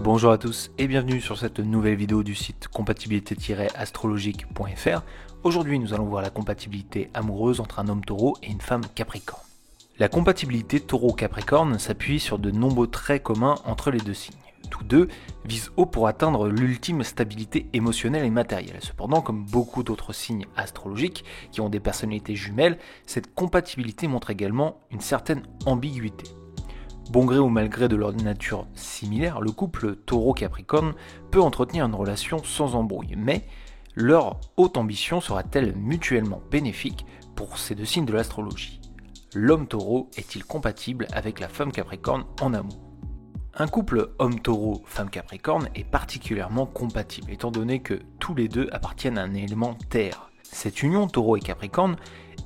Bonjour à tous et bienvenue sur cette nouvelle vidéo du site compatibilité-astrologique.fr. Aujourd'hui nous allons voir la compatibilité amoureuse entre un homme taureau et une femme capricorne. La compatibilité taureau-capricorne s'appuie sur de nombreux traits communs entre les deux signes. Tous deux visent haut pour atteindre l'ultime stabilité émotionnelle et matérielle. Cependant, comme beaucoup d'autres signes astrologiques qui ont des personnalités jumelles, cette compatibilité montre également une certaine ambiguïté. Bon gré ou mal gré de leur nature similaire, le couple taureau-capricorne peut entretenir une relation sans embrouille, mais leur haute ambition sera-t-elle mutuellement bénéfique pour ces deux signes de l'astrologie? L'homme taureau est-il compatible avec la femme capricorne en amour? Un couple homme taureau, femme capricorne est particulièrement compatible, étant donné que tous les deux appartiennent à un élément terre. Cette union taureau et capricorne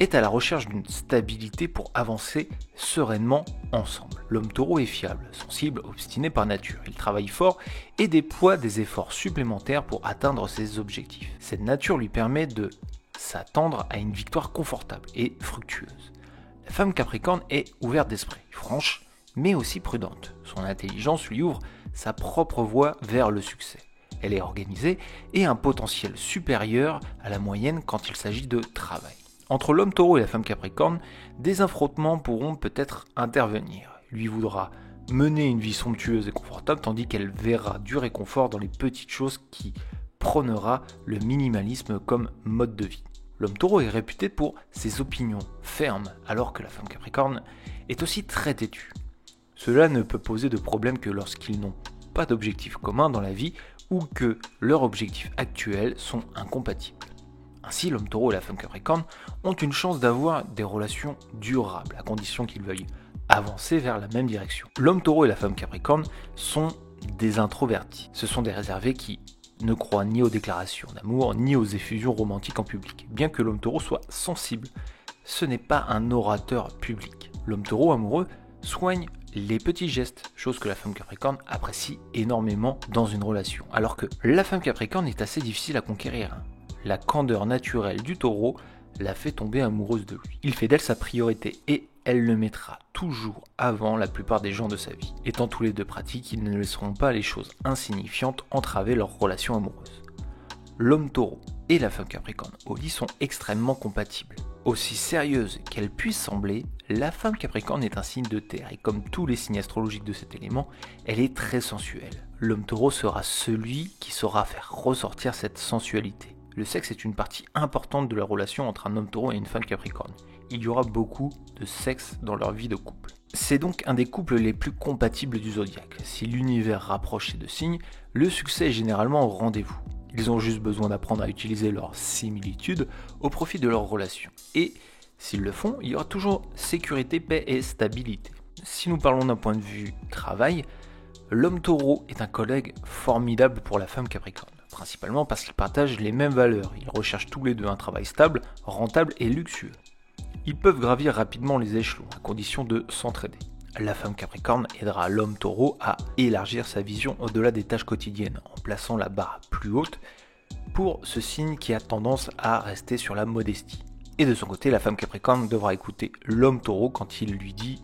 est à la recherche d'une stabilité pour avancer sereinement ensemble. L'homme taureau est fiable, sensible, obstiné par nature. Il travaille fort et déploie des efforts supplémentaires pour atteindre ses objectifs. Cette nature lui permet de s'attendre à une victoire confortable et fructueuse. La femme capricorne est ouverte d'esprit, franche, mais aussi prudente. Son intelligence lui ouvre sa propre voie vers le succès. Elle est organisée et a un potentiel supérieur à la moyenne quand il s'agit de travail. Entre l'homme taureau et la femme capricorne, des affrontements pourront peut-être intervenir. Lui voudra mener une vie somptueuse et confortable, tandis qu'elle verra du réconfort dans les petites choses qui prônera le minimalisme comme mode de vie. L'homme taureau est réputé pour ses opinions fermes, alors que la femme capricorne est aussi très têtue. Cela ne peut poser de problème que lorsqu'ils n'ont pas d'objectif commun dans la vie ou que leurs objectifs actuels sont incompatibles. Ainsi, l'homme taureau et la femme capricorne ont une chance d'avoir des relations durables, à condition qu'ils veuillent avancer vers la même direction. L'homme taureau et la femme capricorne sont des introvertis. Ce sont des réservés qui ne croient ni aux déclarations d'amour, ni aux effusions romantiques en public. Bien que l'homme taureau soit sensible, ce n'est pas un orateur public. L'homme taureau amoureux soigne les petits gestes, chose que la femme capricorne apprécie énormément dans une relation. Alors que la femme capricorne est assez difficile à conquérir. La candeur naturelle du taureau la fait tomber amoureuse de lui. Il fait d'elle sa priorité et elle le mettra toujours avant la plupart des gens de sa vie. Étant tous les deux pratiques, ils ne laisseront pas les choses insignifiantes entraver leur relation amoureuse. L'homme taureau et la femme capricorne au lit sont extrêmement compatibles. Aussi sérieuse qu'elle puisse sembler, la femme capricorne est un signe de terre et comme tous les signes astrologiques de cet élément, elle est très sensuelle. L'homme taureau sera celui qui saura faire ressortir cette sensualité. Le sexe est une partie importante de la relation entre un homme taureau et une femme capricorne. Il y aura beaucoup de sexe dans leur vie de couple. C'est donc un des couples les plus compatibles du zodiaque. Si l'univers rapproche ces deux signes, le succès est généralement au rendez-vous. Ils ont juste besoin d'apprendre à utiliser leurs similitudes au profit de leur relation. Et s'ils le font, il y aura toujours sécurité, paix et stabilité. Si nous parlons d'un point de vue travail, l'homme taureau est un collègue formidable pour la femme capricorne. Principalement parce qu'ils partagent les mêmes valeurs. Ils recherchent tous les deux un travail stable, rentable et luxueux. Ils peuvent gravir rapidement les échelons, à condition de s'entraider. La femme capricorne aidera l'homme taureau à élargir sa vision au-delà des tâches quotidiennes, en plaçant la barre plus haute pour ce signe qui a tendance à rester sur la modestie. Et de son côté, la femme capricorne devra écouter l'homme taureau quand il lui dit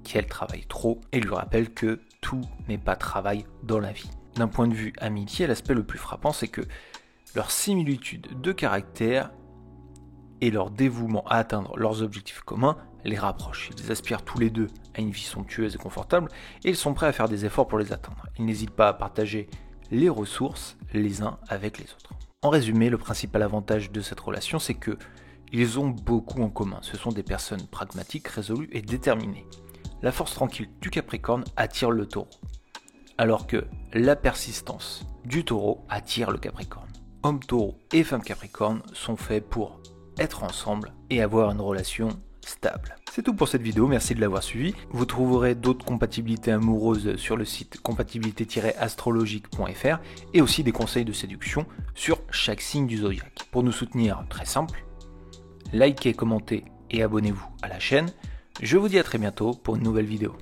qu'elle travaille trop et lui rappelle que tout n'est pas travail dans la vie. D'un point de vue amitié, l'aspect le plus frappant, c'est que leur similitude de caractère et leur dévouement à atteindre leurs objectifs communs les rapprochent. Ils aspirent tous les deux à une vie somptueuse et confortable et ils sont prêts à faire des efforts pour les atteindre. Ils n'hésitent pas à partager les ressources les uns avec les autres. En résumé, le principal avantage de cette relation, c'est que ils ont beaucoup en commun. Ce sont des personnes pragmatiques, résolues et déterminées. La force tranquille du Capricorne attire le taureau, alors que la persistance du taureau attire le Capricorne. Homme taureau et femme Capricorne sont faits pour être ensemble et avoir une relation stable. C'est tout pour cette vidéo, merci de l'avoir suivi. Vous trouverez d'autres compatibilités amoureuses sur le site compatibilité-astrologique.fr et aussi des conseils de séduction sur chaque signe du zodiaque. Pour nous soutenir, très simple, likez, commentez et abonnez-vous à la chaîne. Je vous dis à très bientôt pour une nouvelle vidéo.